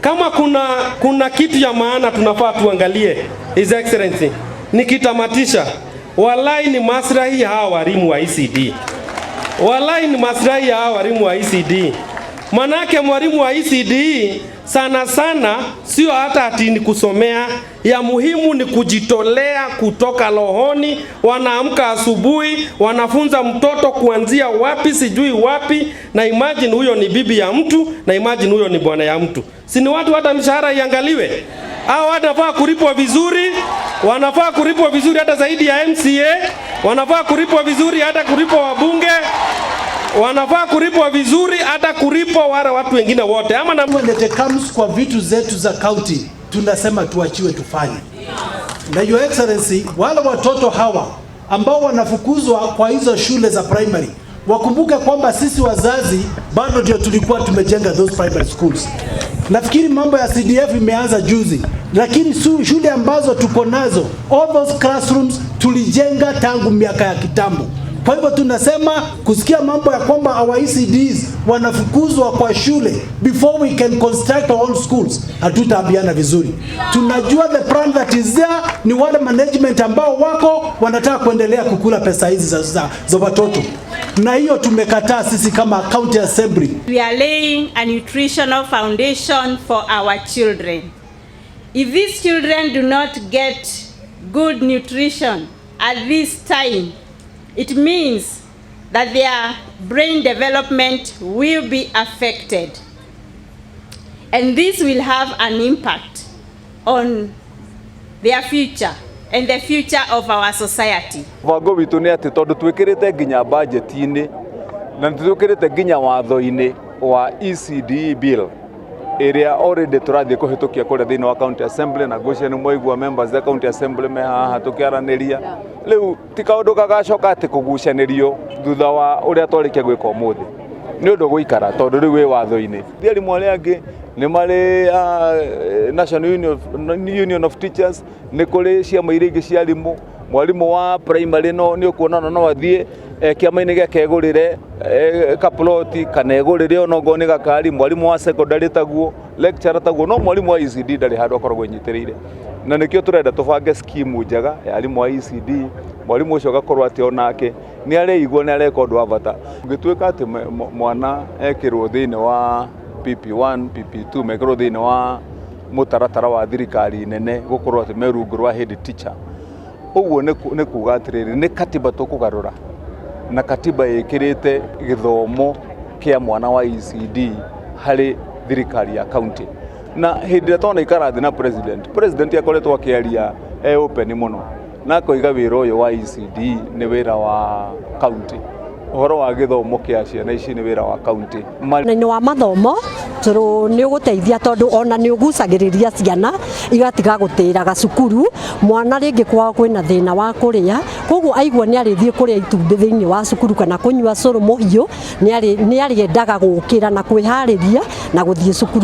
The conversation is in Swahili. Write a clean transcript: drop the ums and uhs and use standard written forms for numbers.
kama kuna kitu ya maana tunafaa tuangalie, His Excellency, nikitamatisha, walai ni maslahi ya hawa walimu wa ECD. Walai ni maslahi ya hawa walimu wa ECD. Manake mwalimu wa ECD sana sana sio hata ati ni kusomea, ya muhimu ni kujitolea kutoka rohoni. Wanaamka asubuhi, wanafunza mtoto kuanzia wapi sijui wapi, na imagine huyo ni bibi ya mtu, na imagine huyo ni bwana ya mtu. Si ni watu hata mshahara iangaliwe? Hao wanafaa kulipwa vizuri, wanafaa kulipwa vizuri hata zaidi ya MCA, wanafaa kulipwa vizuri hata kulipwa wabunge, wanafaa kulipwa vizuri hata kulipwa wale watu wengine wote. Ama na when it comes kwa vitu zetu za county tunasema tuachiwe tufanye. Na Your Excellency, wale watoto hawa ambao wanafukuzwa kwa hizo shule za primary, wakumbuke kwamba sisi wazazi bado ndio tulikuwa tumejenga those primary schools. Nafikiri mambo ya CDF imeanza juzi, lakini shule ambazo tuko nazo, all those classrooms tulijenga tangu miaka ya kitambo. Kwa hivyo tunasema kusikia mambo ya kwamba our ECDs wanafukuzwa kwa shule before we can construct our own schools, hatutaambiana vizuri. Tunajua the plan that is there ni wale management ambao wako wanataka kuendelea kukula pesa hizi za watoto, na hiyo tumekataa sisi kama county assembly. We are laying a nutritional foundation for our children. If these children do not get good nutrition at this time, it means that their brain development will be affected. And this will have an impact on their future and the future of our society. Vango witu ni ati tondu twikirite nginya budget-ini na twikirite nginya watho-ini wa ECD bill area already turathie kuhitukia kule thini wa county assembly na gushe ni moigwa members ya county assembly me haha tukiaraniria riu ti kaundu gagacoka ati kugucanirio thutha wa uria twarikia gwika umuthi ni undu guikara tondu riu wi watho-ini thiarimu aria angi ni mari National Union of Teachers ni kuri ciama iria ingi cia arimu mwalimu wa primary no ni ukuona no athie kiama-ini gia kegurire kaploti kana egurire onogo ni gakari mwalimu wa secondary taguo lecturer taguo no mwalimu wa ECD ndari handu akoragwo nyitiriire na nikio turenda tubange scheme njega ya arimu wa ECD mwalimu ucio gakorwo ati onake ni areigwo ni areka undu wa bata ngituika ati mwana ekirwo thini wa PP1 PP2 mekirwo thini wa mutaratara wa thirikari nene gukorwo ati merungu rwa head teacher uguo ni kuga atiriri ni katiba tukugarura na katiba ikirite githomo kia mwana wa ECD hari thirikari ya county na hindi tona ikarathi na president akoretwo akiaria open muno na koiga wira uyu wa ECD ni wira wa county uhoro wa githomo kia ciana ici ni wira wa county ni wa mathomo turu ni uguteithia tondu ona ni ugucagiriria ciana igatiga gutira gacukuru mwana ringi kwao kwina thina wa kuria koguo aigua ni arithie kuria itumbi thiini wa cukuru kana kunyua curu muhiu ni ariendaga gukira na kwihariria na guthie cukuru.